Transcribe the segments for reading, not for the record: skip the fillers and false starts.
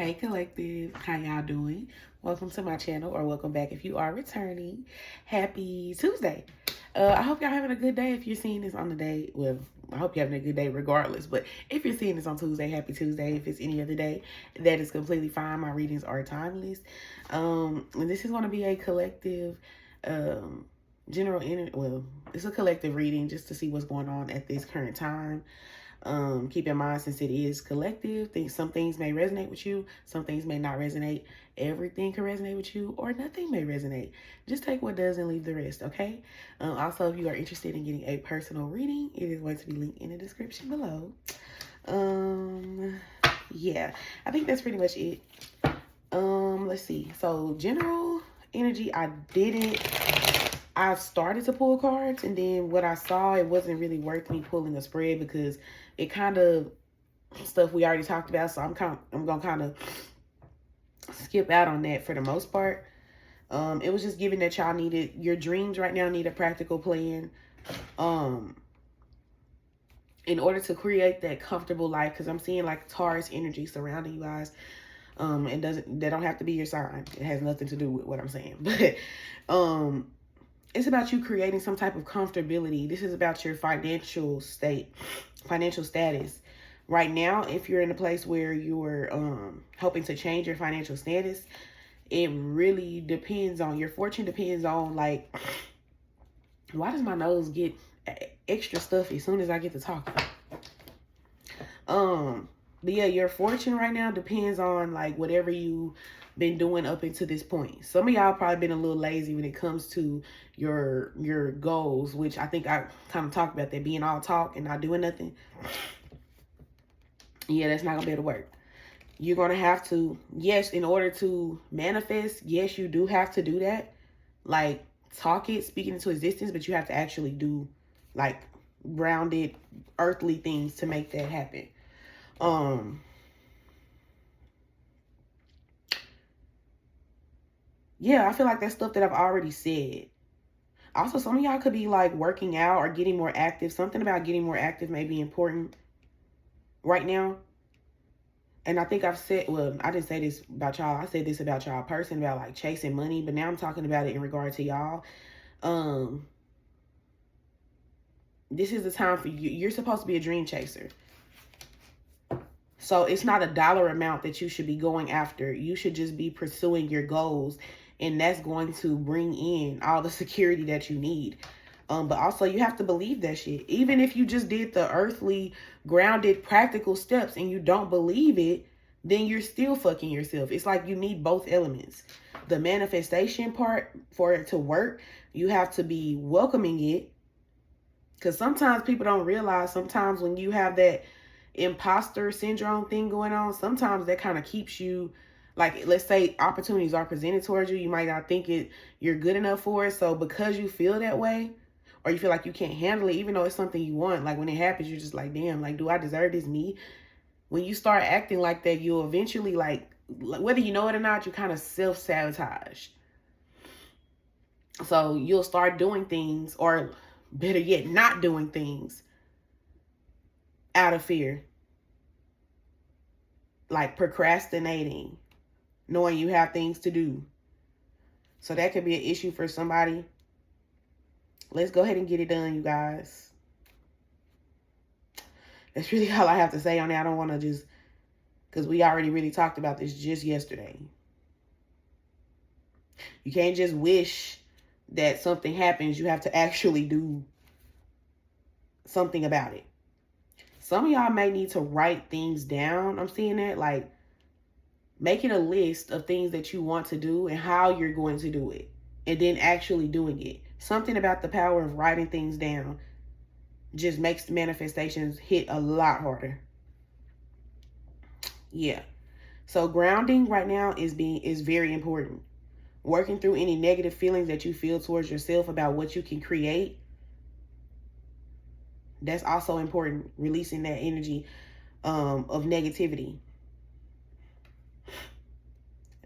Hey collective, how y'all doing? Welcome to my channel, or welcome back if you are returning. Happy Tuesday. I hope y'all having a good day if you're seeing this on the day. Well, I hope you're having a good day regardless, but if you're seeing this on Tuesday, happy Tuesday. If it's any other day, that is completely fine. My readings are timeless. And this is going to be a collective general energy. Well, it's a collective reading just to see what's going on at this current time. Keep in mind, since it is collective, some things may resonate with you, some things may not resonate. Everything can resonate with you, or nothing may resonate. Just take what does and leave the rest, okay? Also, if you are interested in getting a personal reading, it is going to be linked in the description below. Yeah, I think that's pretty much it. Let's see. So, general energy, I started to pull cards, and then what I saw, it wasn't really worth me pulling a spread because it kind of stuff we already talked about. So I'm gonna kind of skip out on that for the most part. It was just given that y'all needed your dreams right now, need a practical plan. In order to create that comfortable life, because I'm seeing like Taurus energy surrounding you guys. They don't have to be your sign. It has nothing to do with what I'm saying, but it's about you creating some type of comfortability. This is about your financial status. Right now, if you're in a place where you're hoping to change your financial status, it really depends on, your fortune depends on, like, why does my nose get extra stuffy as soon as I get to talking? But yeah, your fortune right now depends on like whatever you been doing up until this point. Some of y'all probably been a little lazy when it comes to your goals, which I think I kind of talked about, that being all talk and not doing nothing. Yeah, that's not gonna be able to work. You're gonna have to, yes, in order to manifest, yes, you do have to do that. Like, talk it, speak it into existence, but you have to actually do like grounded earthly things to make that happen. Yeah, I feel like that's stuff that I've already said. Also, some of y'all could be like working out or getting more active. Something about getting more active may be important right now. And I think I've said, well, I didn't say this about y'all. I said this about y'all person, about like chasing money, but now I'm talking about it in regard to y'all. This is the time for you. You're supposed to be a dream chaser. So it's not a dollar amount that you should be going after. You should just be pursuing your goals, and that's going to bring in all the security that you need. But also you have to believe that shit. Even if you just did the earthly, grounded, practical steps and you don't believe it, then you're still fucking yourself. It's like you need both elements. The manifestation part, for it to work, you have to be welcoming it. Because sometimes people don't realize, sometimes when you have that imposter syndrome thing going on, sometimes that kind of keeps you, like, let's say opportunities are presented towards you, you might not think you're good enough for it. So because you feel that way, or you feel like you can't handle it, even though it's something you want, like when it happens, you're just like, damn, like, do I deserve this? Me? When you start acting like that, you'll eventually, like, whether you know it or not, you kind of self-sabotage. So you'll start doing things, or better yet, not doing things out of fear. Like procrastinating, knowing you have things to do. So that could be an issue for somebody. Let's go ahead and get it done, you guys. That's really all I have to say on that. I don't want to just, because we already really talked about this just yesterday. You can't just wish that something happens. You have to actually do something about it. Some of y'all may need to write things down. I'm seeing that, like, making a list of things that you want to do and how you're going to do it, and then actually doing it. Something about the power of writing things down just makes manifestations hit a lot harder. Yeah. So grounding right now is very important. Working through any negative feelings that you feel towards yourself about what you can create. That's also important. Releasing that energy of negativity.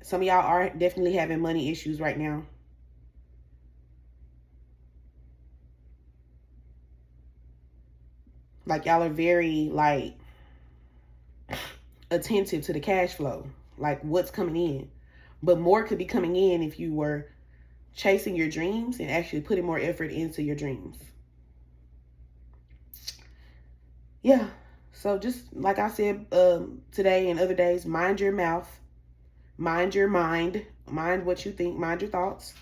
Some of y'all are definitely having money issues right now. Like, y'all are very, like, attentive to the cash flow. like what's coming in. But more could be coming in if you were chasing your dreams and actually putting more effort into your dreams. Yeah. So just like I said today and other days, mind your mouth, mind your mind, mind what you think, mind your thoughts,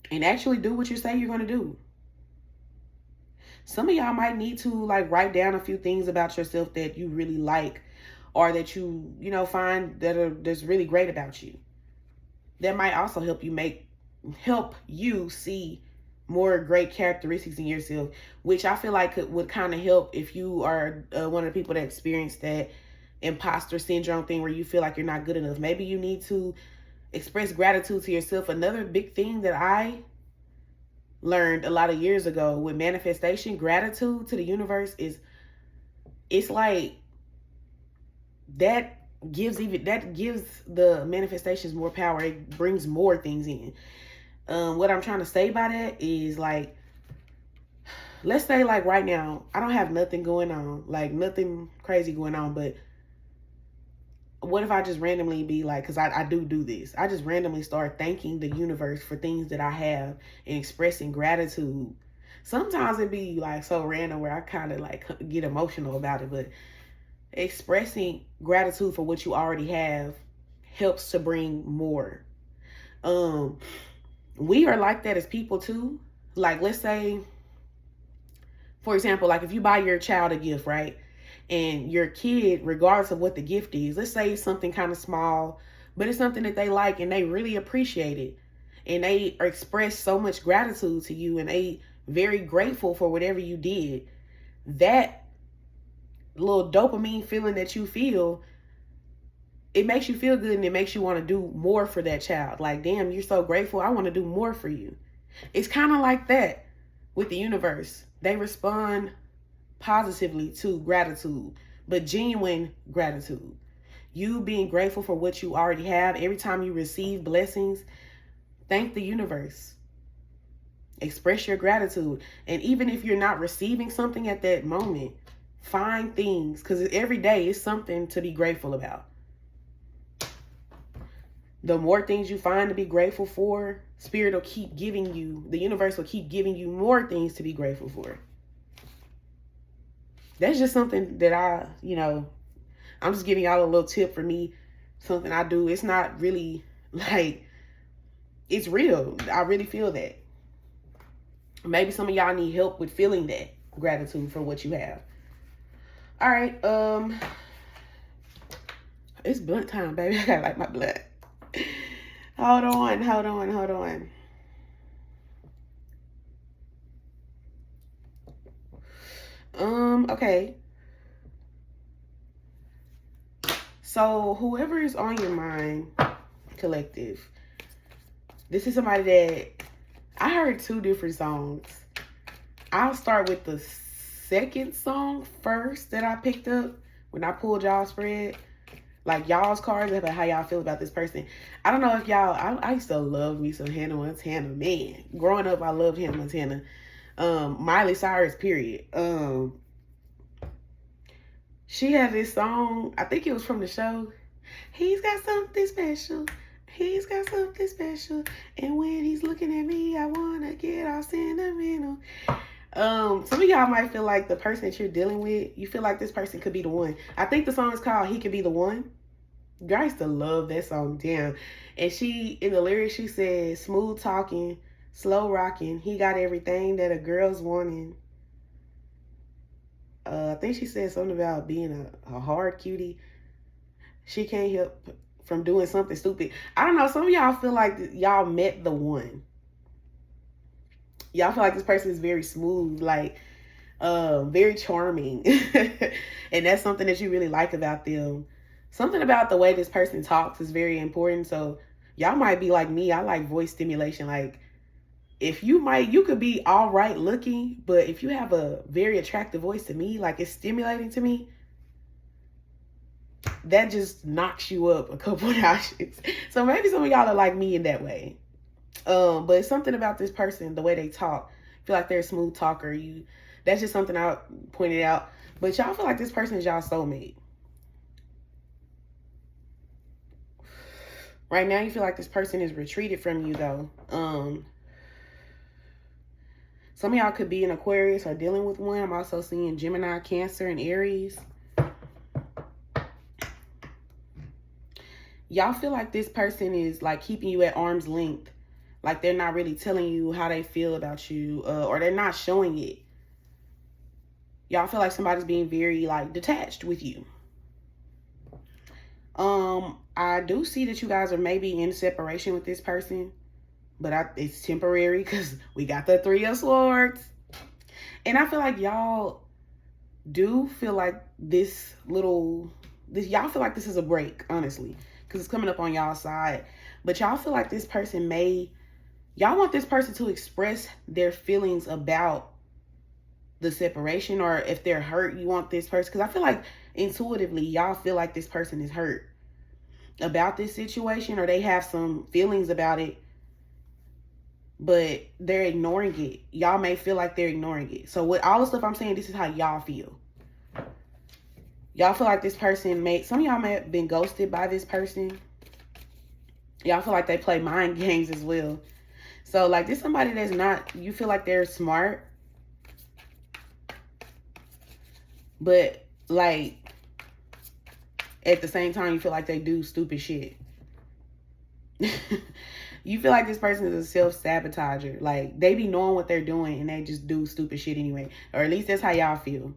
and actually do what you say you're going to do. Some of y'all might need to like write down a few things about yourself that you really like, or that you find that's really great about you. That might also help you see more great characteristics in yourself, which I feel like would kind of help if you are one of the people that experience that imposter syndrome thing where you feel like you're not good enough. Maybe you need to express gratitude to yourself. Another big thing that I learned a lot of years ago with manifestation, gratitude to the universe, is it's like that gives the manifestations more power. It brings more things in. What I'm trying to say by that is, like, let's say like right now I don't have nothing going on, like nothing crazy going on, but what if I just randomly be like, because I do this, I just randomly start thanking the universe for things that I have and expressing gratitude. Sometimes it be like so random where I kind of like get emotional about it, but expressing gratitude for what you already have helps to bring more. We are like that as people too. Like, let's say, for example, like if you buy your child a gift, right? And your kid, regardless of what the gift is, let's say it's something kind of small, but it's something that they like and they really appreciate it. And they express so much gratitude to you and they very grateful for whatever you did. That little dopamine feeling that you feel, it makes you feel good and it makes you want to do more for that child. Like, damn, you're so grateful. I want to do more for you. It's kind of like that with the universe. They respond positively to gratitude, but genuine gratitude. You being grateful for what you already have. Every time you receive blessings, thank the universe. Express your gratitude. And even if you're not receiving something at that moment, find things, because every day is something to be grateful about. The more things you find to be grateful for, spirit will keep giving you, the universe will keep giving you more things to be grateful for. That's just something that I'm just giving y'all a little tip for me, something I do. It's not really like, it's real. I really feel that. Maybe some of y'all need help with feeling that gratitude for what you have. All right. It's blunt time, baby. I gotta light my blunt. Hold on. Okay. So whoever is on your mind, collective, this is somebody that I heard two different songs. I'll start with the second song first that I picked up when I pulled y'all spread. Like y'all's cards about how y'all feel about this person. I don't know if y'all, I used to love me some Hannah Montana. Man, growing up, I loved Hannah Montana. Miley Cyrus, period. She had this song, I think it was from the show. He's got something special. He's got something special. And when he's looking at me, I want to get all sentimental. Some of y'all might feel like the person that you're dealing with, you feel like this person could be the one. I think the song is called He Could Be the One. I used to love that song, damn. And she, in the lyrics, she says, smooth talking, slow rocking. He got everything that a girl's wanting. I think she said something about being a hard cutie. She can't help from doing something stupid. I don't know. Some of y'all feel like y'all met the one. Y'all feel like this person is very smooth, like very charming. And that's something that you really like about them. Something about the way this person talks is very important. So y'all might be like me. I like voice stimulation. Like, you could be all right looking, but if you have a very attractive voice to me, like it's stimulating to me, that just knocks you up a couple of notches. So maybe some of y'all are like me in that way. But it's something about this person, the way they talk. I feel like they're a smooth talker. That's just something I pointed out. But y'all feel like this person is y'all soulmate. Right now, you feel like this person is retreated from you, though. Some of y'all could be an Aquarius or dealing with one. I'm also seeing Gemini, Cancer, and Aries. Y'all feel like this person is like keeping you at arm's length. Like they're not really telling you how they feel about you, or they're not showing it. Y'all feel like somebody's being very like detached with you. I do see that you guys are maybe in separation with this person, but it's temporary because we got the Three of Swords. And I feel like y'all do feel like y'all feel like this is a break, honestly, because it's coming up on y'all side. But y'all feel like this person y'all want this person to express their feelings about the separation, or if they're hurt, you want this person, because I feel like intuitively y'all feel like this person is hurt about this situation, or they have some feelings about it, but they're ignoring it. Y'all may feel like they're ignoring it. So with all the stuff I'm saying, this is how y'all feel. Y'all feel like this person some of y'all may have been ghosted by this person. Y'all feel like they play mind games as well. So like this somebody that's not, you feel like they're smart, but like at the same time you feel like they do stupid shit. You feel like this person is a self-sabotager. Like they be knowing what they're doing and they just do stupid shit anyway. Or at least that's how y'all feel.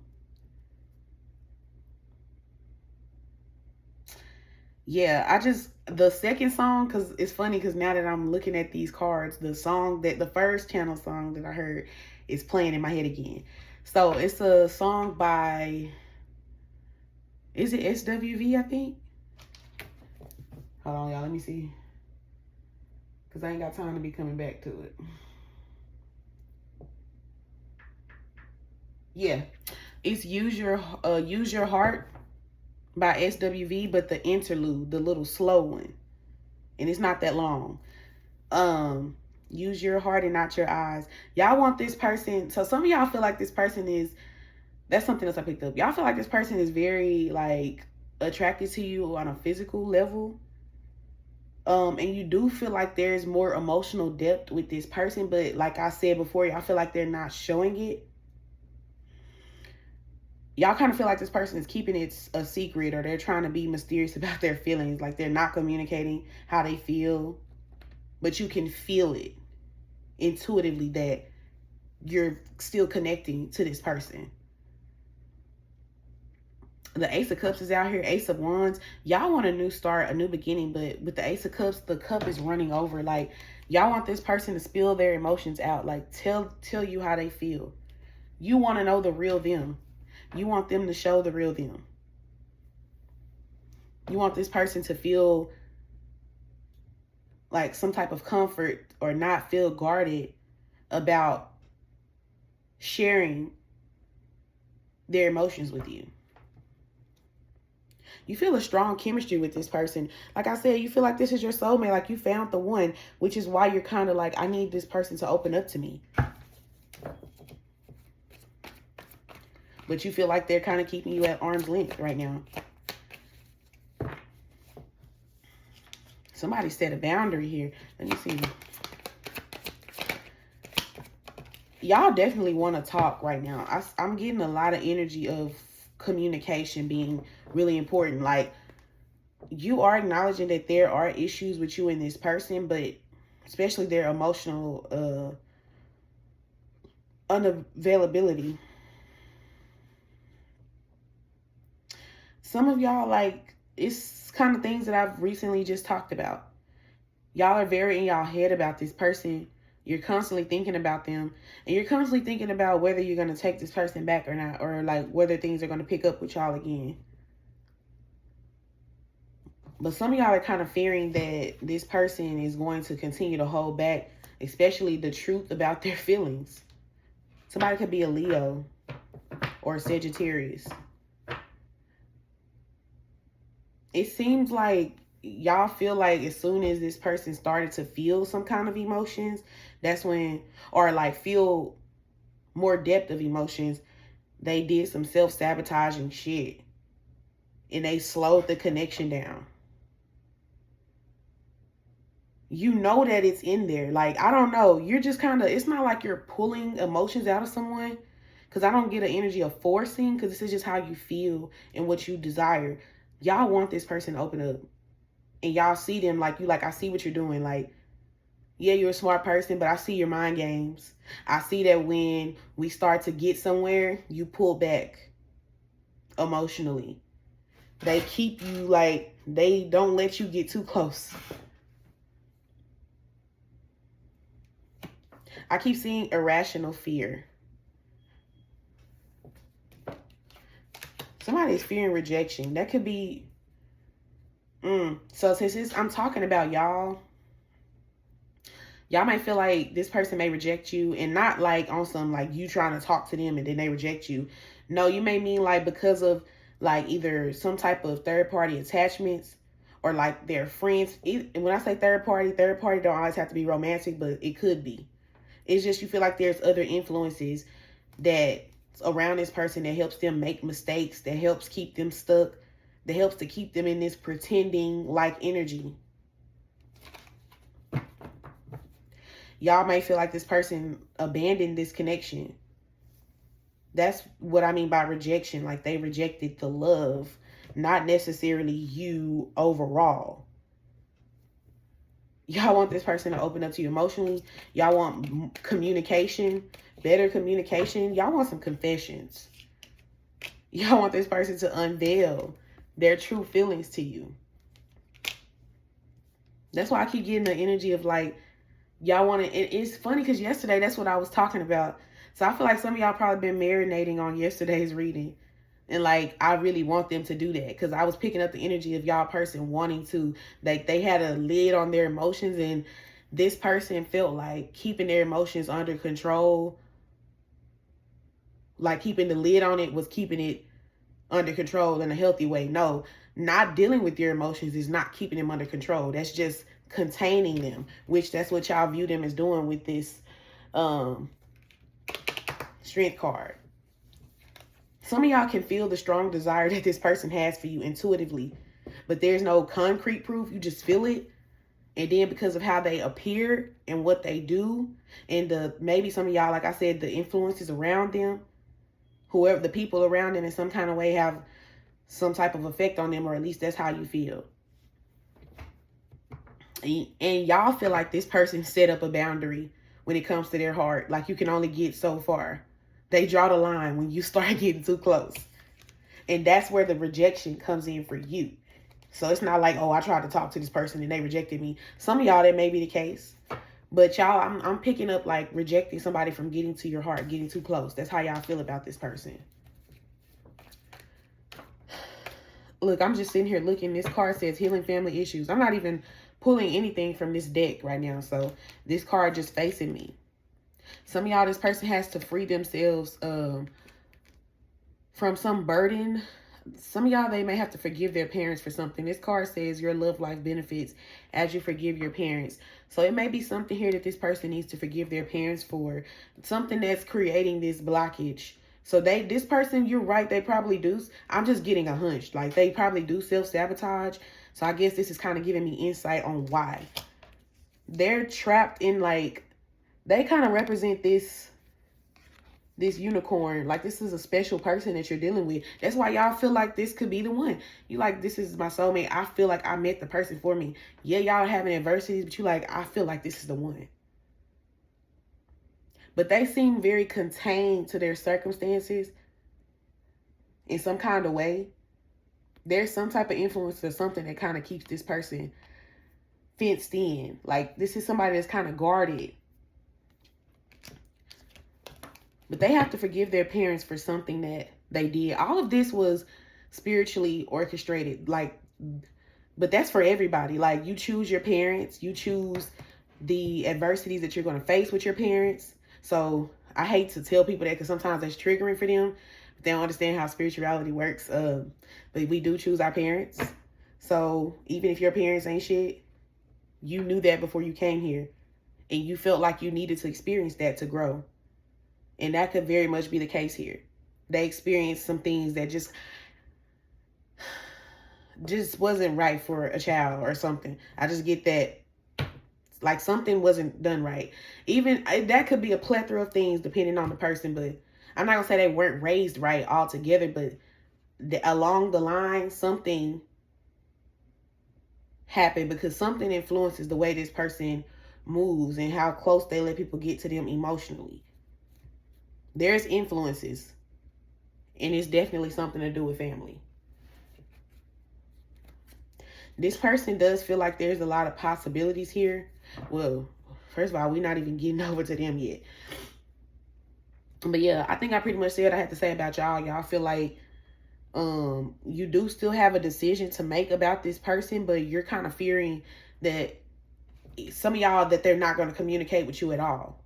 Yeah, the second song, because it's funny because now that I'm looking at these cards, the first channel song that I heard is playing in my head again. So it's a song by, is it SWV, I think? Hold on, y'all, let me see. Because I ain't got time to be coming back to it. Yeah, it's Use Your Heart by SWV, but the interlude, the little slow one, and it's not that long. Use your heart and not your eyes. Y'all want this person, so some of y'all feel like this person is, that's something else I picked up. Y'all feel like this person is very like attracted to you on a physical level. And you do feel like there's more emotional depth with this person, but like I said before, y'all feel like they're not showing it. Y'all kind of feel like this person is keeping it a secret, or they're trying to be mysterious about their feelings. Like they're not communicating how they feel, but you can feel it intuitively that you're still connecting to this person. The Ace of Cups is out here. Ace of Wands. Y'all want a new start, a new beginning, but with the Ace of Cups, the cup is running over. Like y'all want this person to spill their emotions out. Like tell you how they feel. You want to know the real them. You want them to show the real them. You want this person to feel like some type of comfort or not feel guarded about sharing their emotions with you. You feel a strong chemistry with this person. Like I said, you feel like this is your soulmate, like you found the one, which is why you're kind of like, I need this person to open up to me. But you feel like they're kind of keeping you at arm's length right now. Somebody set a boundary here. Let me see. Y'all definitely want to talk right now. I'm getting a lot of energy of communication being really important. Like you are acknowledging that there are issues with you and this person, but especially their emotional unavailability. Some of y'all, like, it's kind of things that I've recently just talked about. Y'all are very in y'all head about this person. You're constantly thinking about them, and you're constantly thinking about whether you're going to take this person back or not, or like whether things are going to pick up with y'all again. But some of y'all are kind of fearing that this person is going to continue to hold back, especially the truth about their feelings. Somebody could be a Leo or a Sagittarius. It seems like y'all feel like as soon as this person started to feel some kind of emotions, that's when, or like feel more depth of emotions, they did some self-sabotaging shit. And they slowed the connection down. You know that it's in there. Like, I don't know. You're just kind of, it's not like you're pulling emotions out of someone. Because I don't get an energy of forcing. Because this is just how you feel and what you desire. Y'all want this person to open up. And y'all see them like you, like, I see what you're doing. Like, yeah, you're a smart person, but I see your mind games. I see that when we start to get somewhere, you pull back emotionally. They keep you, like, they don't let you get too close. I keep seeing irrational fear. Somebody's fearing rejection. That could be. So since I'm talking about y'all might feel like this person may reject you, and not like on some like you trying to talk to them and then they reject you. No, you may mean like because of like either some type of third party attachments, or like their friends. And when I say third party don't always have to be romantic, but it could be. It's just you feel like there's other influences that around this person that helps them make mistakes, that helps keep them stuck, that helps to keep them in this pretending like energy. Y'all may feel like this person abandoned this connection. That's what I mean by rejection. Like they rejected the love, not necessarily you overall. Y'all want this person to open up to you emotionally. Y'all want communication, better communication. Y'all want some confessions. Y'all want this person to unveil their true feelings to you. That's why I keep getting the energy of like, y'all want to, it's funny because yesterday, that's what I was talking about. So I feel like some of y'all probably been marinating on yesterday's reading. And like, I really want them to do that because I was picking up the energy of y'all person wanting to, like they had a lid on their emotions, and this person felt like keeping their emotions under control, like keeping the lid on it was keeping it under control in a healthy way. No, not dealing with your emotions is not keeping them under control. That's just containing them, which that's what y'all view them as doing with this strength card. Some of y'all can feel the strong desire that this person has for you intuitively, but there's no concrete proof. You just feel it. And then because of how they appear and what they do, and maybe some of y'all, like I said, the influences around them, whoever the people around them in some kind of way have some type of effect on them, or at least that's how you feel. And y'all feel like this person set up a boundary when it comes to their heart. Like you can only get so far. They draw the line when you start getting too close. And that's where the rejection comes in for you. So it's not like, oh, I tried to talk to this person and they rejected me. Some of y'all, that may be the case. But y'all, I'm picking up like rejecting somebody from getting to your heart, getting too close. That's how y'all feel about this person. Look, I'm just sitting here looking. This card says healing family issues. I'm not even pulling anything from this deck right now. So this card just facing me. Some of y'all, this person has to free themselves from some burden. Some of y'all, they may have to forgive their parents for something. This card says your love life benefits as you forgive your parents. So it may be something here that this person needs to forgive their parents for. Something that's creating this blockage. So this person, you're right, they probably do. I'm just getting a hunch. Like they probably do self-sabotage. So I guess this is kind of giving me insight on why. They're trapped in like, they kind of represent this unicorn. Like this is a special person that you're dealing with. That's why y'all feel like this could be the one. You like, this is my soulmate. I feel like I met the person for me. Yeah, y'all having adversities, but you like, I feel like this is the one. But they seem very contained to their circumstances in some kind of way. There's some type of influence or something that kind of keeps this person fenced in. Like this is somebody that's kind of guarded. But they have to forgive their parents for something that they did. All of this was spiritually orchestrated. Like, but that's for everybody. Like you choose your parents. You choose the adversities that you're going to face with your parents. So I hate to tell people that because sometimes that's triggering for them. But they don't understand how spirituality works. But we do choose our parents. So even if your parents ain't shit, you knew that before you came here. And you felt like you needed to experience that to grow. And that could very much be the case here. They experienced some things that just wasn't right for a child or something. I just get that Like something wasn't done right. Even that could be a plethora of things depending on the person, but I'm not gonna say they weren't raised right altogether, but along the line, something happened because something influences the way this person moves and how close they let people get to them emotionally. There's influences, and it's definitely something to do with family. This person does feel like there's a lot of possibilities here. Well, first of all, we're not even getting over to them yet. But yeah, I think I pretty much said what I had to say about y'all. Y'all feel like you do still have a decision to make about this person, but you're kind of fearing that some of y'all that they're not going to communicate with you at all.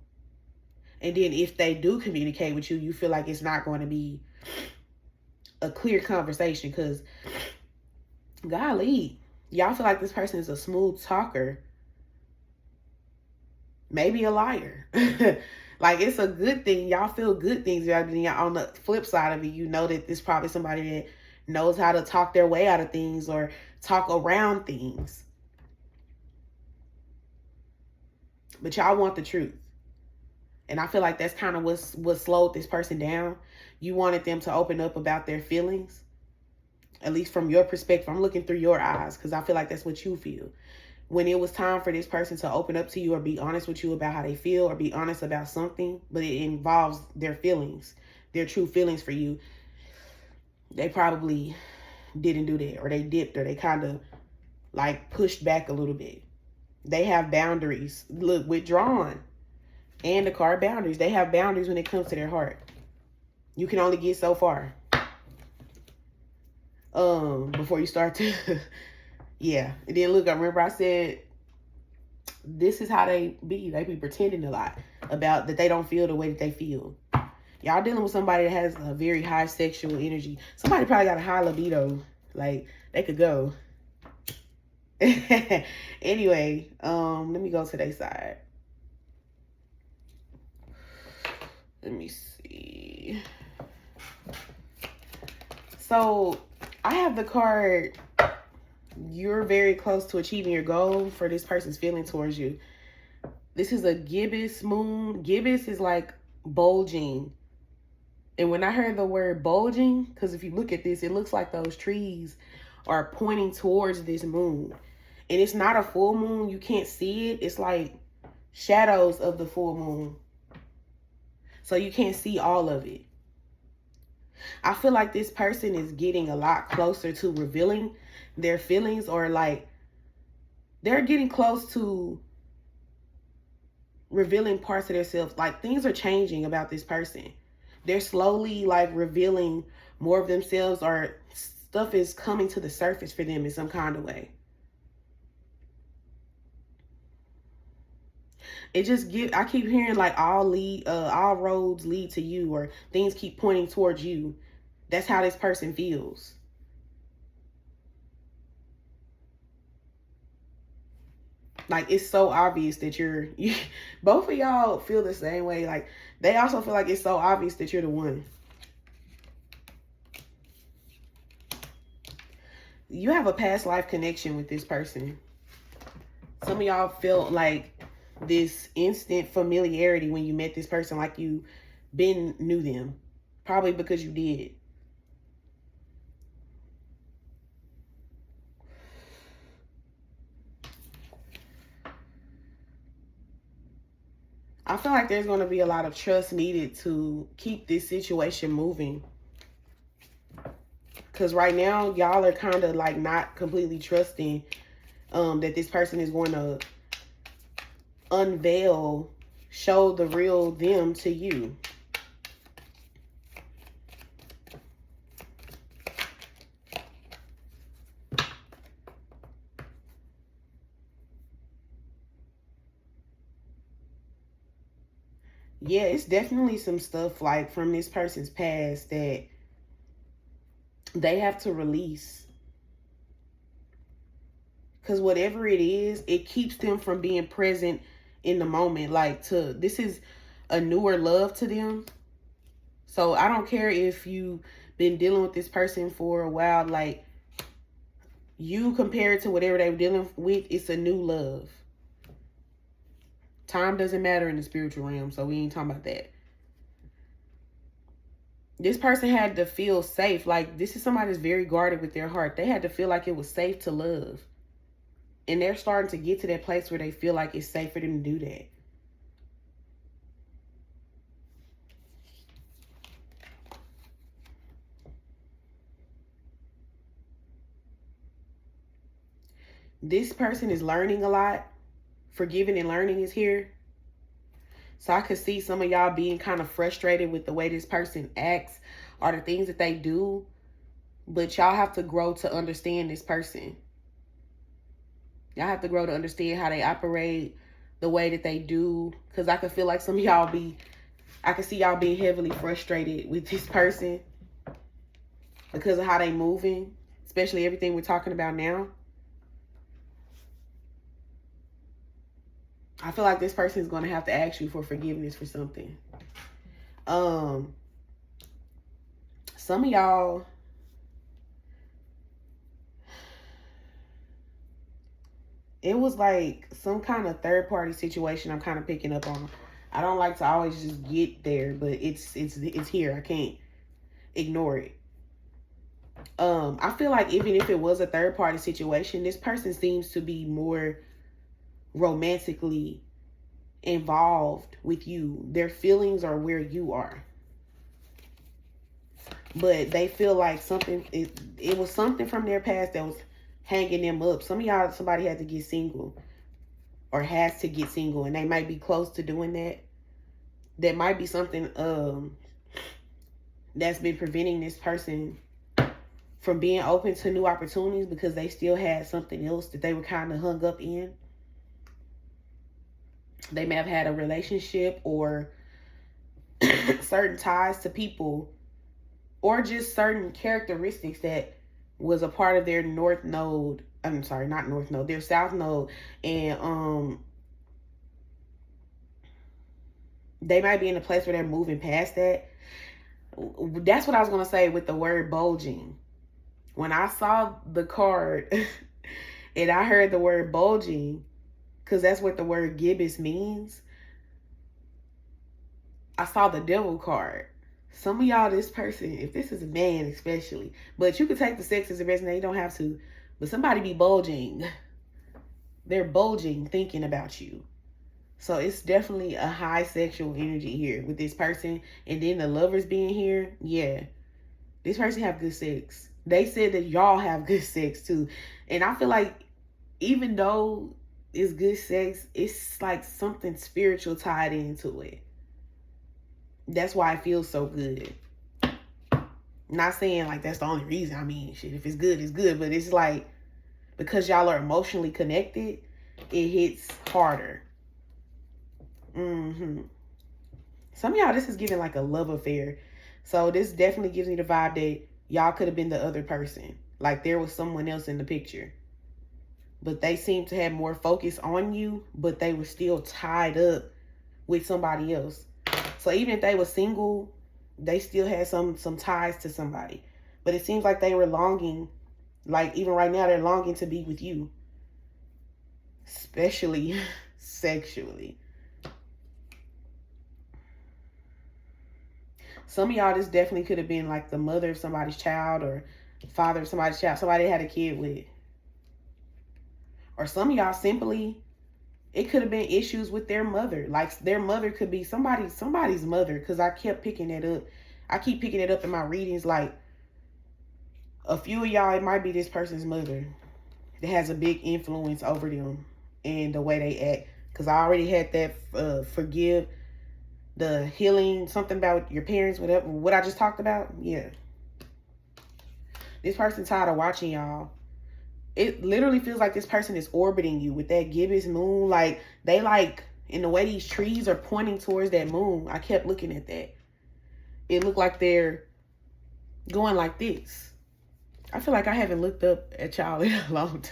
And then if they do communicate with you, you feel like it's not going to be a clear conversation because, golly, y'all feel like this person is a smooth talker, maybe a liar. Like, it's a good thing. Y'all feel good things. On the flip side of it, you know that this probably somebody that knows how to talk their way out of things or talk around things. But y'all want the truth. And I feel like that's kind of what slowed this person down. You wanted them to open up about their feelings. At least from your perspective. I'm looking through your eyes because I feel like that's what you feel. When it was time for this person to open up to you or be honest with you about how they feel or be honest about something, but it involves their feelings, their true feelings for you, they probably didn't do that, or they dipped, or they kind of like pushed back a little bit. They have boundaries. Look, withdrawn and the card boundaries. They have boundaries when it comes to their heart. You can only get so far before you start to yeah. And then look, I remember I said this is how they be pretending a lot about that they don't feel the way that they feel. Y'all dealing with somebody that has a very high sexual energy. Somebody probably got a high libido. Like, they could go. Anyway, let me go to their side. Let me see. So, I have the card, you're very close to achieving your goal for this person's feeling towards you. This is a gibbous moon. Gibbous is like bulging. And when I heard the word bulging, because if you look at this, it looks like those trees are pointing towards this moon. And it's not a full moon. You can't see it. It's like shadows of the full moon. So you can't see all of it. I feel like this person is getting a lot closer to revealing their feelings, or like they're getting close to revealing parts of themselves. Like, things are changing about this person. They're slowly like revealing more of themselves, or stuff is coming to the surface for them in some kind of way. It just I keep hearing like all roads lead to you, or things keep pointing towards you. That's how this person feels. Like, it's so obvious that both of y'all feel the same way. Like, they also feel like it's so obvious that you're the one. You have a past life connection with this person. Some of y'all felt like this instant familiarity when you met this person, like you knew them. Probably because you did. I feel like there's going to be a lot of trust needed to keep this situation moving. Because right now, y'all are kind of like not completely trusting that this person is going to show the real them to you. Yeah, it's definitely some stuff like from this person's past that they have to release. Because whatever it is, it keeps them from being present in the moment. Like, this is a newer love to them. So I don't care if you've been dealing with this person for a while. Like, you compare it to whatever they were dealing with, it's a new love. Time doesn't matter in the spiritual realm, so we ain't talking about that. This person had to feel safe. Like, this is somebody that's very guarded with their heart. They had to feel like it was safe to love. And they're starting to get to that place where they feel like it's safe for them to do that. This person is learning a lot. Forgiving and learning is here. So I could see some of y'all being kind of frustrated with the way this person acts or the things that they do. But y'all have to grow to understand this person. Y'all have to grow to understand how they operate, the way that they do. Because I could feel like some of y'all I can see y'all being heavily frustrated with this person because of how they moving, especially everything we're talking about now. I feel like this person is going to have to ask you for forgiveness for something. Some of y'all, it was like some kind of third party situation I'm kind of picking up on. I don't like to always just get there, but it's here. I can't ignore it. I feel like even if it was a third party situation, this person seems to be more romantically involved with you. Their feelings are where you are. But they feel like it was something from their past that was hanging them up. Some of y'all, somebody had to get single or has to get single, and they might be close to doing that. That might be something that's been preventing this person from being open to new opportunities because they still had something else that they were kind of hung up in. They may have had a relationship or certain ties to people or just certain characteristics that was a part of their north node. I'm sorry, not north node, their south node. And they might be in a place where they're moving past that. That's what I was going to say with the word bulging. When I saw the card and I heard the word bulging, because that's what the word gibbous means, I saw the devil card. Some of y'all, this person, if this is a man especially, but you can take the sex as a resume, you don't have to, but somebody be bulging. They're bulging thinking about you. So it's definitely a high sexual energy here with this person. And then the lovers being here, yeah, this person have good sex. They said that y'all have good sex too. And I feel like even though it's good sex, it's like something spiritual tied into it. That's why it feels so good. Not saying like that's the only reason. I mean, shit, if it's good, it's good. But it's like, because y'all are emotionally connected, it hits harder. Some of y'all, this is giving like a love affair. So this definitely gives me the vibe that y'all could have been the other person. Like there was someone else in the picture. But they seem to have more focus on you, but they were still tied up with somebody else. So even if they were single, they still had some ties to somebody. But it seems like they were longing, like even right now, they're longing to be with you. Especially sexually. Some of y'all, this definitely could have been like the mother of somebody's child or father of somebody's child, somebody they had a kid with. Or some of y'all simply, it could have been issues with their mother. Like their mother could be somebody's mother. Because I kept picking that up. I keep picking it up in my readings. Like a few of y'all, it might be this person's mother that has a big influence over them and the way they act. Because I already had that forgive, the healing, something about your parents, whatever, what I just talked about. Yeah. This person tired of watching y'all. It literally feels like this person is orbiting you with that gibbous moon. Like they like, in the way these trees are pointing towards that moon. I kept looking at that. It looked like they're going like this. I feel like I haven't looked up at y'all in a long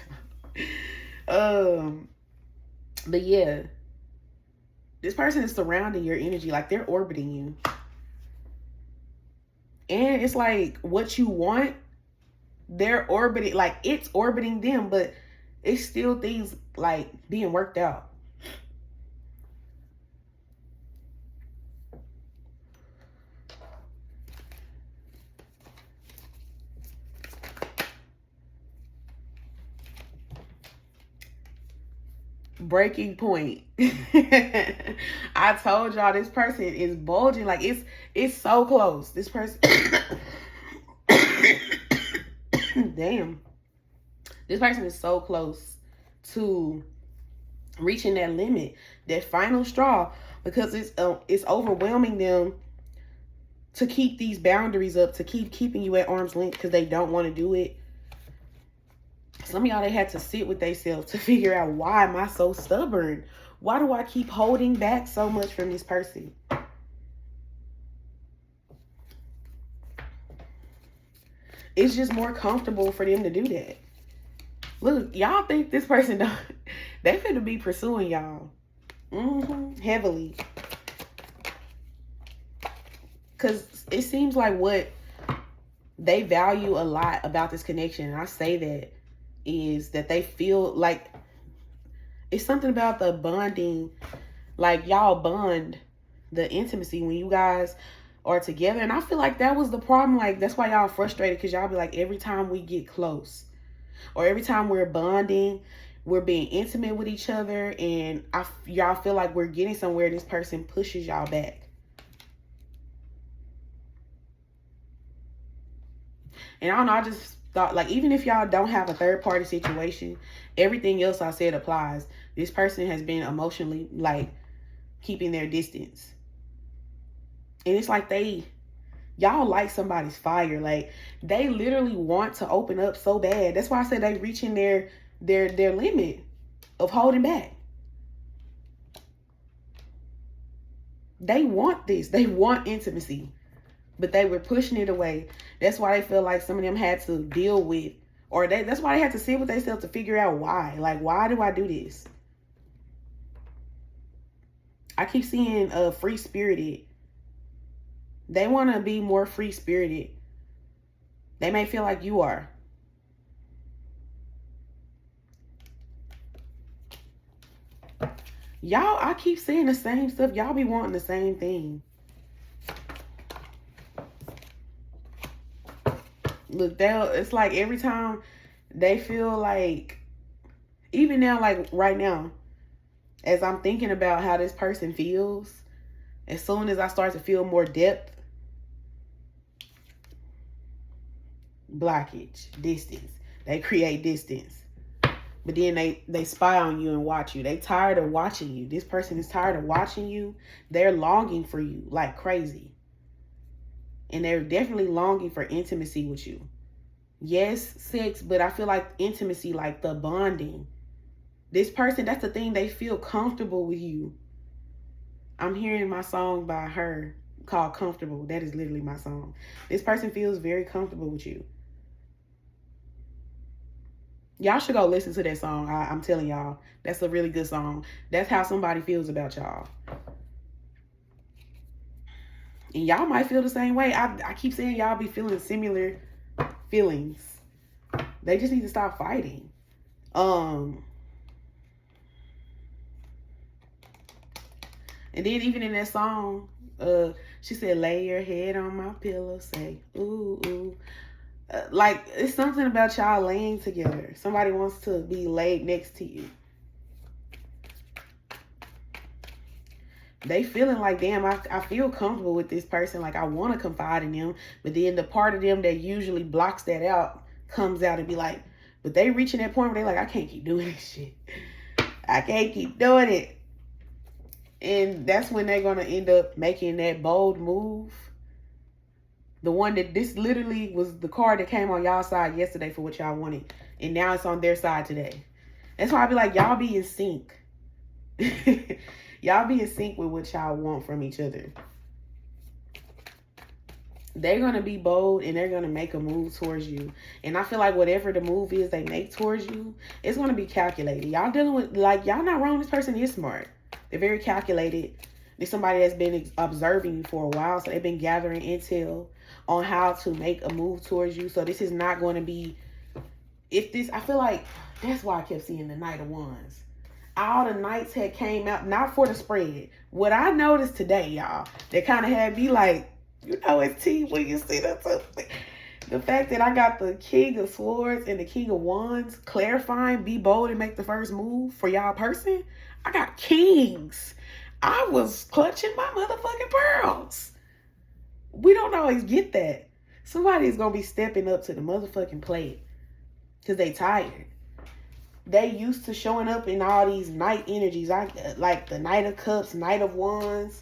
time. But yeah, this person is surrounding your energy. Like they're orbiting you. And it's like what you want, they're orbiting, like it's orbiting them, but it's still things like being worked out. Breaking point. I told y'all this person is bulging. Like it's so close. This person damn. This person is so close to reaching that limit, that final straw, because it's overwhelming them to keep these boundaries up, to keeping you at arm's length because they don't want to do it. Some of y'all, they had to sit with themselves to figure out, why am I so stubborn? Why do I keep holding back so much from this person? It's just more comfortable for them to do that. Look, y'all think this person don't, they finna be pursuing y'all heavily. Because it seems like what they value a lot about this connection, and I say that, is that they feel like it's something about the bonding. Like, y'all bond, the intimacy when you guys are together. And I feel like that was the problem. Like, that's why y'all frustrated, because y'all be like, every time we get close or every time we're bonding, we're being intimate with each other, and y'all feel like we're getting somewhere, this person pushes y'all back. And I don't know, I just thought, like, even if y'all don't have a third party situation, everything else I said applies. This person has been emotionally, like, keeping their distance. And it's like y'all like somebody's fire. Like, they literally want to open up so bad. That's why I said they reaching their limit of holding back. They want this. They want intimacy. But they were pushing it away. That's why they feel like some of them had to deal with, or that's why they had to sit with themselves to figure out why. Like, why do I do this? I keep seeing free-spirited. They want to be more free-spirited. They may feel like you are. Y'all, I keep saying the same stuff. Y'all be wanting the same thing. Look, it's like every time they feel like, even now, like right now, as I'm thinking about how this person feels, as soon as I start to feel more depth, blockage, distance. They create distance. But then they spy on you and watch you. They tired of watching you. This person is tired of watching you. They're longing for you like crazy. And they're definitely longing for intimacy with you. Yes, sex, but I feel like intimacy, like the bonding. This person, that's the thing, they feel comfortable with you. I'm hearing my song by her called Comfortable. That is literally my song. This person feels very comfortable with you. Y'all should go listen to that song. I'm telling y'all, that's a really good song. That's how somebody feels about y'all. And y'all might feel the same way. I keep saying y'all be feeling similar feelings. They just need to stop fighting. And then even in that song, she said, lay your head on my pillow, say, ooh, ooh. Like, it's something about y'all laying together. Somebody wants to be laid next to you. They feeling like, damn, I feel comfortable with this person. Like, I want to confide in them. But then the part of them that usually blocks that out comes out and be like, but they reaching that point where they're like, I can't keep doing this shit. I can't keep doing it. And that's when they're going to end up making that bold move. The one that, this literally was the card that came on y'all side yesterday for what y'all wanted. And now it's on their side today. That's why I be like, y'all be in sync. Y'all be in sync with what y'all want from each other. They're going to be bold and they're going to make a move towards you. And I feel like whatever the move is they make towards you, it's going to be calculated. Y'all dealing with, like, y'all not wrong. This person is smart. They're very calculated. There's somebody that's been observing you for a while. So they've been gathering intel on how to make a move towards you. So this is not going to be, I feel like that's why I kept seeing the Knight of Wands. All the knights had came out, not for the spread. What I noticed today, y'all, that kind of had me like, you know, it's tea when you see that something. The fact that I got the King of Swords and the King of Wands clarifying, be bold and make the first move for y'all person. I got kings. I was clutching my motherfucking pearls. We don't always get that. Somebody's going to be stepping up to the motherfucking plate because they tired. They used to showing up in all these night energies. Like the Knight of Cups, Knight of Wands,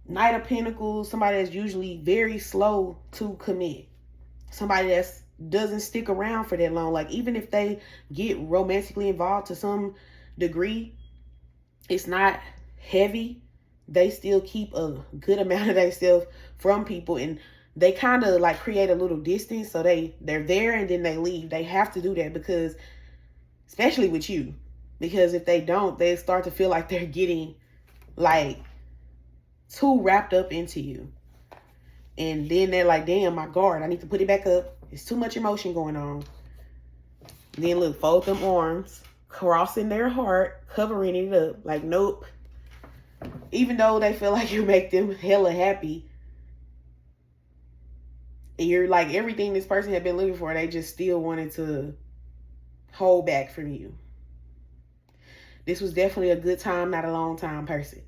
Knight of Pentacles. Somebody that's usually very slow to commit. Somebody that doesn't stick around for that long. Like even if they get romantically involved to some degree, it's not heavy. They still keep a good amount of themselves from people, and they kind of like create a little distance. So they're there and then they leave. They have to do that because, especially with you, because if they don't, they start to feel like they're getting like too wrapped up into you. And then they're like, damn, my guard, I need to put it back up. It's too much emotion going on. And then look, fold them arms, crossing their heart, covering it up. Like, nope. Even though they feel like you make them hella happy, and you're like everything this person had been looking for, they just still wanted to hold back from you. This was definitely a good time, not a long time person.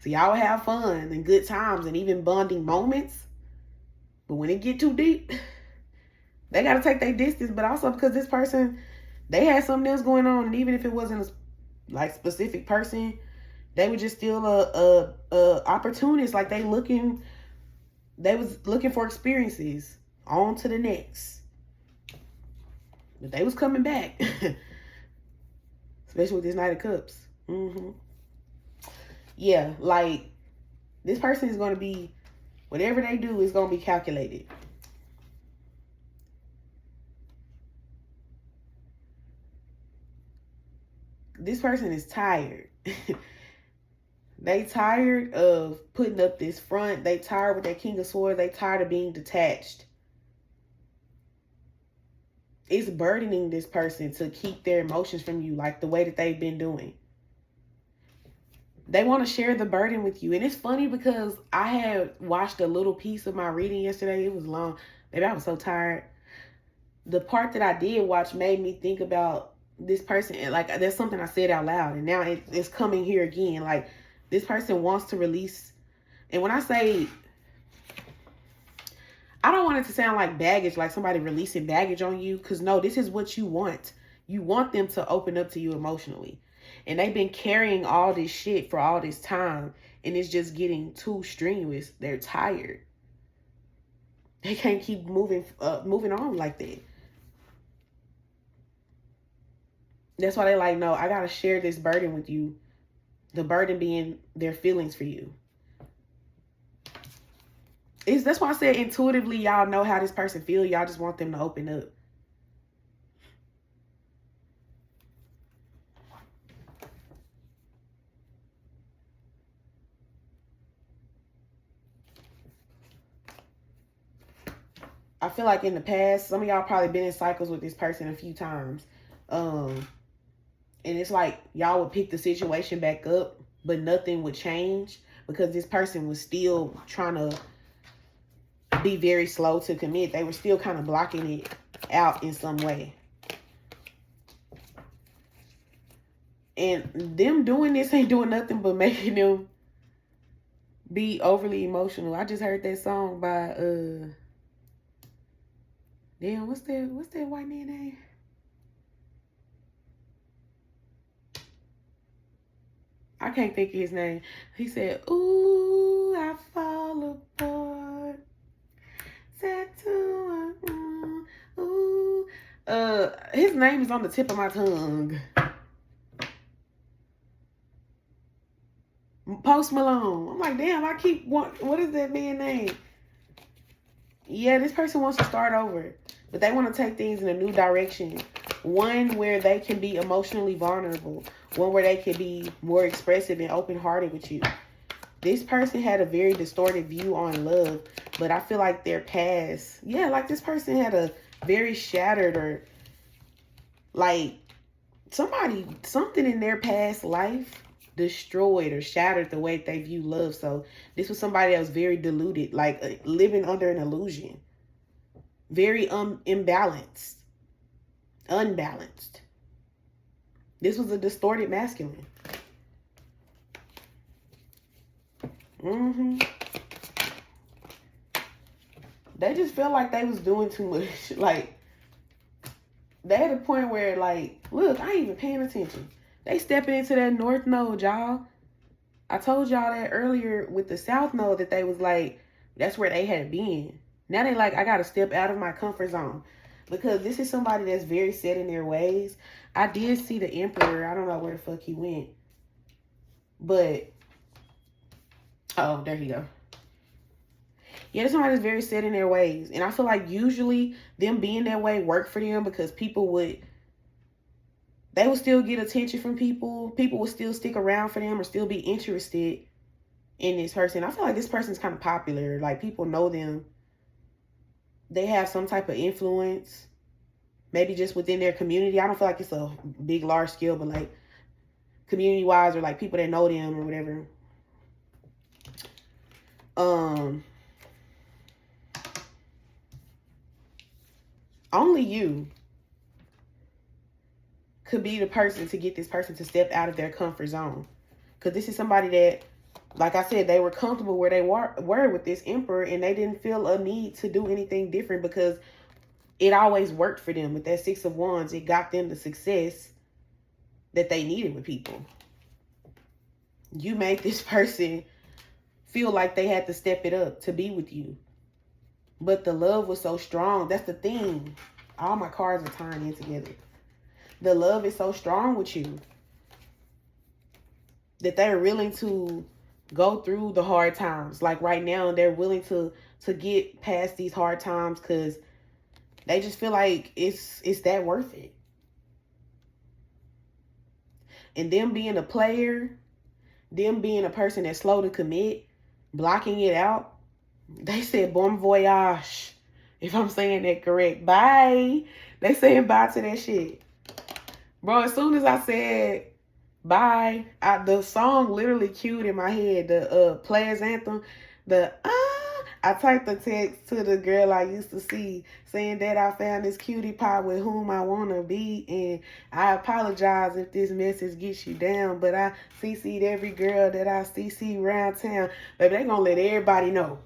So y'all will have fun and good times and even bonding moments. But when it get too deep, they got to take their distance. But also because this person, they had something else going on. And even if it wasn't a like specific person, they were just still a opportunist. Like they was looking for experiences. On to the next. But they was coming back. Especially with this Knight of Cups. Yeah, like this person is going to be, whatever they do is going to be calculated. This person is tired. They tired of putting up this front. They tired with that King of Swords. They tired of being detached. It's burdening this person to keep their emotions from you like the way that they've been doing. They want to share the burden with you. And it's funny because I had watched a little piece of my reading yesterday. It was long. Maybe I was so tired. The part that I did watch made me think about this person. And like, there's something I said out loud. And now it's coming here again. Like, this person wants to release. And when I say, I don't want it to sound like baggage, like somebody releasing baggage on you. Because no, this is what you want. You want them to open up to you emotionally. And they've been carrying all this shit for all this time. And it's just getting too strenuous. They're tired. They can't keep moving on like that. That's why they like, no, I got to share this burden with you. The burden being their feelings for you. That's why I said intuitively, y'all know how this person feels. Y'all just want them to open up. I feel like in the past, some of y'all probably been in cycles with this person a few times. And it's like y'all would pick the situation back up, but nothing would change because this person was still trying to be very slow to commit. They were still kind of blocking it out in some way. And them doing this ain't doing nothing but making them be overly emotional. I just heard that song by damn, what's that white man name? I can't think of his name. He said, ooh, I fall apart. Ooh. His name is on the tip of my tongue. Post Malone. I'm like, damn, what is that man's name? Yeah, this person wants to start over, but they want to take things in a new direction. One where they can be emotionally vulnerable. One where they can be more expressive and open-hearted with you. This person had a very distorted view on love, but I feel like their past, yeah, like this person had a very shattered or like something in their past life destroyed or shattered the way they view love. So this was somebody that was very deluded, like living under an illusion. Very imbalanced. Unbalanced. This was a distorted masculine. They just felt like they was doing too much. Like, they had a point where, like, look, I ain't even paying attention. They stepping into that north node, y'all. I told y'all that earlier with the south node that they was like, that's where they had been. Now they like, I got to step out of my comfort zone. Because this is somebody that's very set in their ways. I did see the emperor. I don't know where the fuck he went. But, oh, there you go. Yeah, there's somebody that's very set in their ways. And I feel like usually them being that way worked for them because people would, they would still get attention from people. People would still stick around for them or still be interested in this person. I feel like this person's kind of popular. Like, people know them. They have some type of influence. Maybe just within their community. I don't feel like it's a big, large scale, but like community-wise or like people that know them or whatever. Only you could be the person to get this person to step out of their comfort zone. Because this is somebody that, like I said, they were comfortable where they were with this emperor, and they didn't feel a need to do anything different because it always worked for them. With that Six of Wands, it got them the success that they needed with people. You made this person feel like they had to step it up to be with you. But the love was so strong. That's the thing. All my cards are tying in together. The love is so strong with you that they're willing to go through the hard times. Like right now, they're willing to get past these hard times because they just feel like it's that worth it. And them being a player, them being a person that's slow to commit, blocking it out, they said bon voyage, if I'm saying that correct. Bye. They saying bye to that shit. Bro, as soon as I said bye, the song literally queued in my head, the Players Anthem, I typed the text to the girl I used to see saying that I found this cutie pie with whom I want to be, and I apologize if this message gets you down, but I CC'd every girl that I CC around town. Baby, they gonna let everybody know.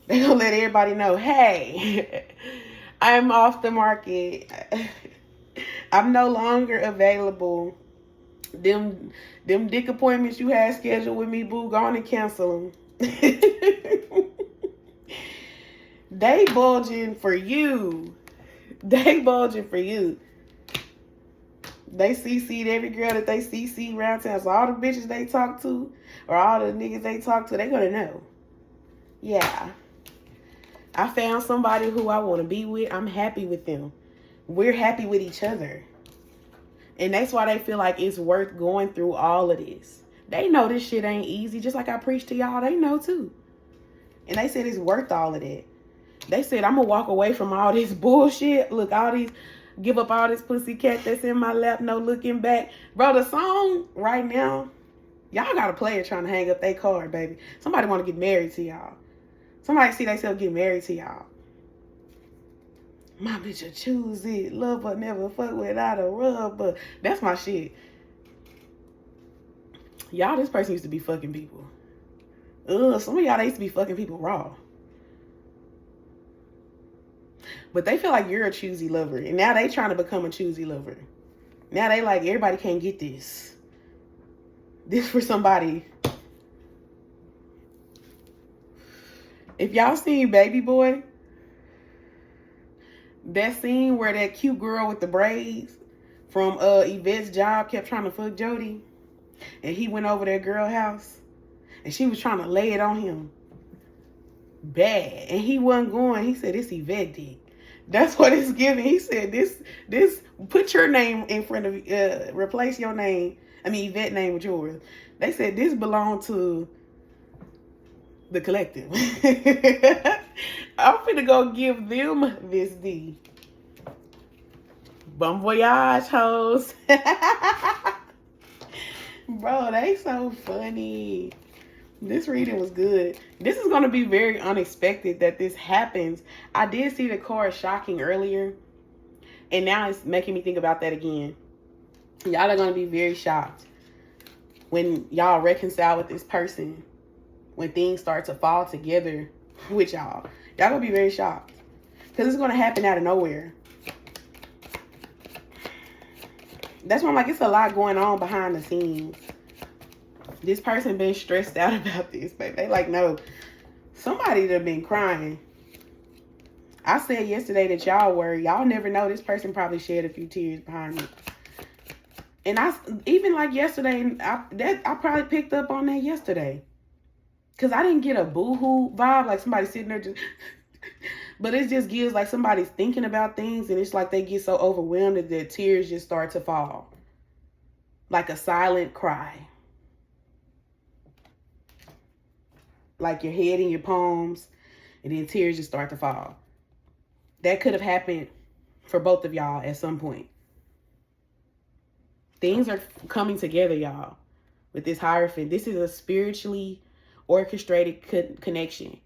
They gonna let everybody know, hey, I'm off the market. I'm no longer available. Them dick appointments you had scheduled with me, boo, go on and cancel them. They bulging for you. They bulging for you. They CC'd every girl that they CC around town. So all the bitches they talk to, or all the niggas they talk to, they gonna know. Yeah. I found somebody who I want to be with. I'm happy with them. We're happy with each other. And that's why they feel like it's worth going through all of this. They know this shit ain't easy. Just like I preach to y'all, they know too. And they said it's worth all of that. They said, I'm going to walk away from all this bullshit. Look, give up all this pussycat that's in my lap, no looking back. Bro, the song right now, y'all got a player trying to hang up their card, baby. Somebody want to get married to y'all. Somebody see themselves get married to y'all. My bitch will choose it. Love but never fuck without a rub. But that's my shit. Y'all, this person used to be fucking people. Some of y'all, they used to be fucking people raw. But they feel like you're a choosy lover. And now they trying to become a choosy lover. Now they like, everybody can't get this. This for somebody. If y'all seen Baby Boy, that scene where that cute girl with the braids from Yvette's Job kept trying to fuck Jody, and he went over their girl house, and she was trying to lay it on him bad, and he wasn't going. He said, this Yvette dick. That's what it's giving. He said, this, put your name in front of, replace your name, Yvette name with yours. They said, this belonged to the collective. I'm finna go give them this D. Bon voyage, hoes. Bro, they so funny. This reading was good. This is going to be very unexpected that this happens. I did see the card shocking earlier, and now it's making me think about that again. Y'all are going to be very shocked when y'all reconcile with this person, when things start to fall together with y'all. Y'all going to be very shocked because it's going to happen out of nowhere. That's why I'm like, it's a lot going on behind the scenes. This person been stressed out about this, baby. They like, no, somebody that been crying. I said yesterday that y'all never know. This person probably shed a few tears behind me. And I, even like yesterday, I probably picked up on that yesterday. Because I didn't get a boo-hoo vibe, like somebody sitting there just... But it just gives like somebody's thinking about things, and it's like they get so overwhelmed that their tears just start to fall. Like a silent cry. Like your head in your palms, and then tears just start to fall. That could have happened for both of y'all at some point. Things are coming together, y'all, with this Hierophant. This is a spiritually orchestrated connection.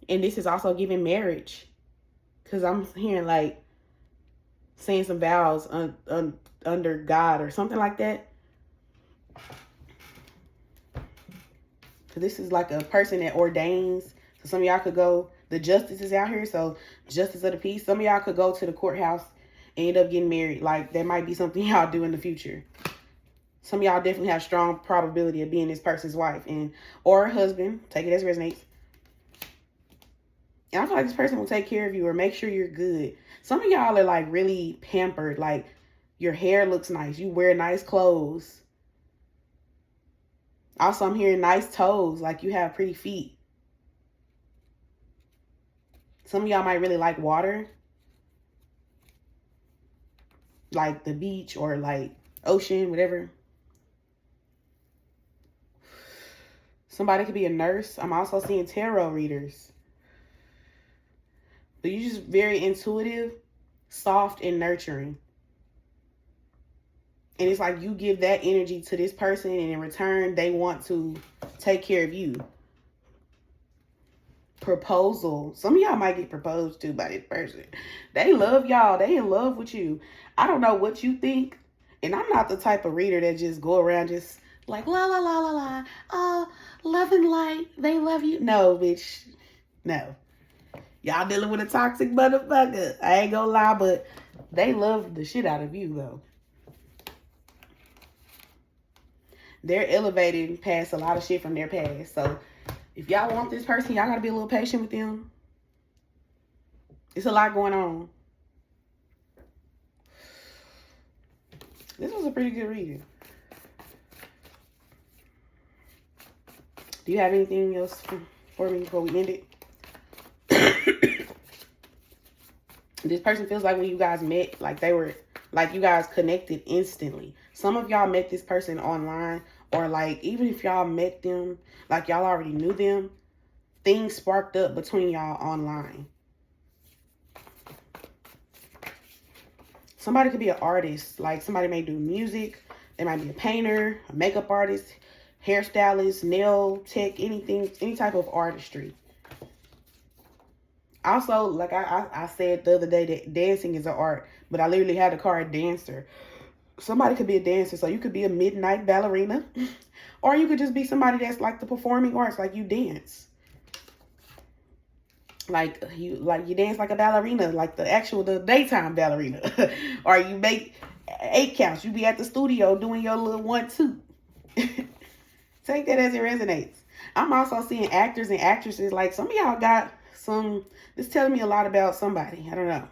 And this is also giving marriage. Because I'm hearing like saying some vows under God or something like that. So this is like a person that ordains. So some of y'all could go, the justice is out here. So justice of the peace. Some of y'all could go to the courthouse and end up getting married. Like that might be something y'all do in the future. Some of y'all definitely have strong probability of being this person's wife or husband. Take it as it resonates. And I feel like this person will take care of you or make sure you're good. Some of y'all are like really pampered. Like your hair looks nice. You wear nice clothes. Also, I'm hearing nice toes. Like you have pretty feet. Some of y'all might really like water. Like the beach or like ocean, whatever. Somebody could be a nurse. I'm also seeing tarot readers. But you're just very intuitive, soft, and nurturing. And it's like you give that energy to this person, and in return, they want to take care of you. Proposal. Some of y'all might get proposed to by this person. They love y'all. They in love with you. I don't know what you think. And I'm not the type of reader that just go around just like, la, la, la, la, la. Oh, love and light. They love you. No, bitch. No. Y'all dealing with a toxic motherfucker. I ain't gonna lie, but they love the shit out of you, though. They're elevating past a lot of shit from their past. So if y'all want this person, y'all gotta be a little patient with them. It's a lot going on. This was a pretty good reading. Do you have anything else for me before we end it? This person feels like when you guys met, like you guys connected instantly. Some of y'all met this person online, or like even if y'all met them, like y'all already knew them, things sparked up between y'all online. Somebody could be an artist, like somebody may do music, they might be a painter, a makeup artist, hairstylist, nail tech, anything, any type of artistry. Also, like I said the other day that dancing is an art, but I literally had a card dancer. Somebody could be a dancer, so you could be a midnight ballerina, or you could just be somebody that's like the performing arts, like you dance. Like you dance like a ballerina, like the daytime ballerina. Or you make 8 counts. You be at the studio doing your little 1-2. Take that as it resonates. I'm also seeing actors and actresses. Like some of y'all got this telling me a lot about somebody. I don't know.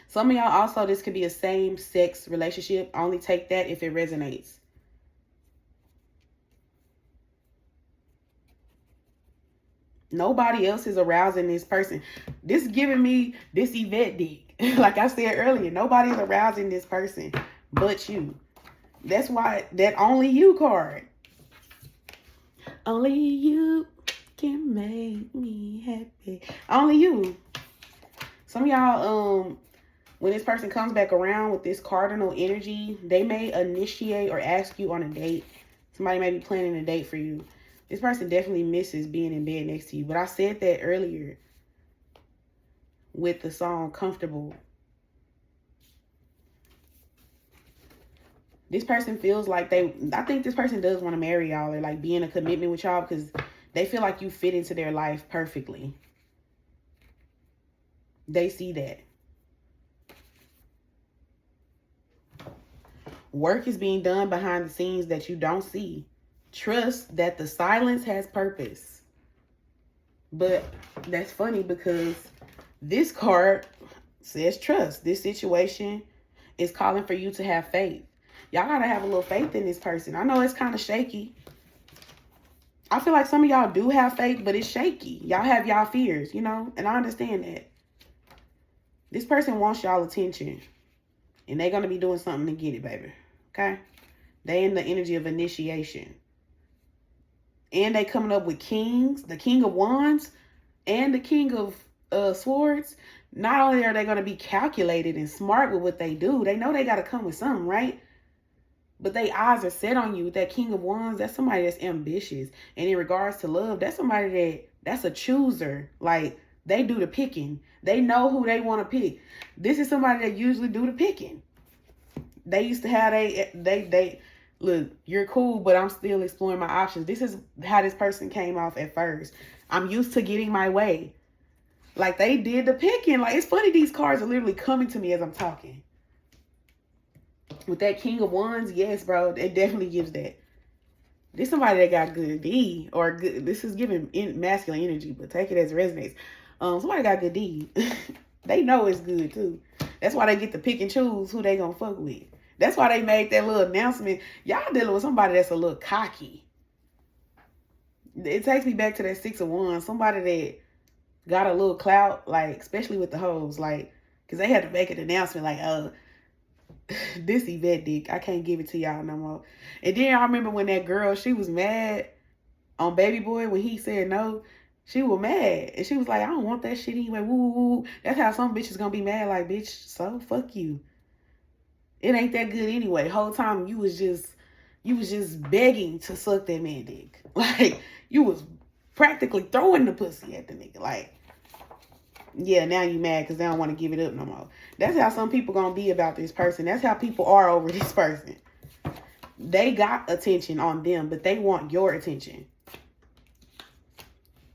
Some of y'all also, this could be a same-sex relationship. Only take that if it resonates. Nobody else is arousing this person. This is giving me this Yvette dick. Like I said earlier, nobody's arousing this person but you. That's why that only you card. Only you can make me happy. Only you. Some of y'all, when this person comes back around with this cardinal energy, they may initiate or ask you on a date Somebody may be planning a date for you. This person definitely misses being in bed next to you. But I said that earlier with the song Comfortable. This person feels like I think this person does want to marry y'all or like be in a commitment with y'all because they feel like you fit into their life perfectly. They see that. Work is being done behind the scenes that you don't see. Trust that the silence has purpose. But that's funny because this card says trust. This situation is calling for you to have faith. Y'all gotta have a little faith in this person. I know it's kind of shaky. I feel like some of y'all do have faith, but it's shaky. Y'all have y'all fears, you know? And I understand that. This person wants y'all attention. And they're going to be doing something to get it, baby. Okay? They in the energy of initiation. And they coming up with kings, the king of wands, and the king of swords. Not only are they going to be calculated and smart with what they do, they know they got to come with something, right? But their eyes are set on you. That king of wands, that's somebody that's ambitious. And in regards to love, that's somebody that's a chooser. Like, they do the picking. They know who they want to pick. This is somebody that usually do the picking. They used to have they look, you're cool, but I'm still exploring my options. This is how this person came off at first. I'm used to getting my way. Like, they did the picking. Like, it's funny, these cards are literally coming to me as I'm talking. With that king of wands, yes, bro, it definitely gives that. This is somebody that got good D, or good, this is giving masculine energy, but take it as it resonates. Somebody got good D. They know it's good too. That's why they get to pick and choose who they gonna fuck with. That's why they made that little announcement. Y'all dealing with somebody that's a little cocky. It takes me back to that 6 of Wands. Somebody that got a little clout, like, especially with the hoes, like, because they had to make an announcement like, this Yvette dick, I can't give it to y'all no more. And then I remember when that girl, she was mad on Baby Boy when he said no. She was mad. And she was like, I don't want that shit anyway. Woo, woo, woo. That's how some bitches gonna be mad. Like, bitch, so fuck you. It ain't that good anyway. Whole time you was just begging to suck that man dick. Like, you was practically throwing the pussy at the nigga. Like, yeah, now you mad because they don't want to give it up no more. That's how some people gonna be about this person. That's how people are over this person. They got attention on them, but they want your attention.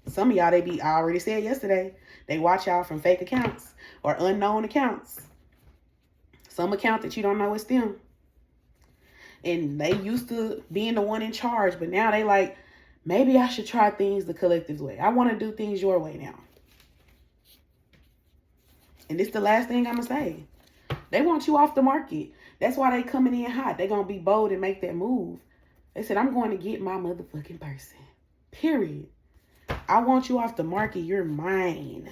Some of y'all, I already said yesterday, they watch y'all from fake accounts or unknown accounts. Some account that you don't know it's them. And they used to being the one in charge, but now they like, maybe I should try things the collective way. I want to do things your way now. And this is the last thing I'm going to say. They want you off the market. That's why they coming in hot. They going to be bold and make that move. They said, I'm going to get my motherfucking person. Period. I want you off the market. You're mine.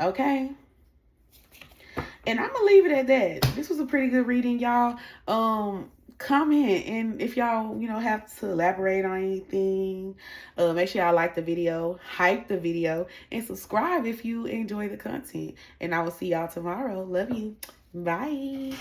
Okay? And I'm going to leave it at that. This was a pretty good reading, y'all. Comment, and if y'all, have to elaborate on anything, make sure y'all like the video, hype the video, and subscribe if you enjoy the content. And I will see y'all tomorrow. Love you. Bye.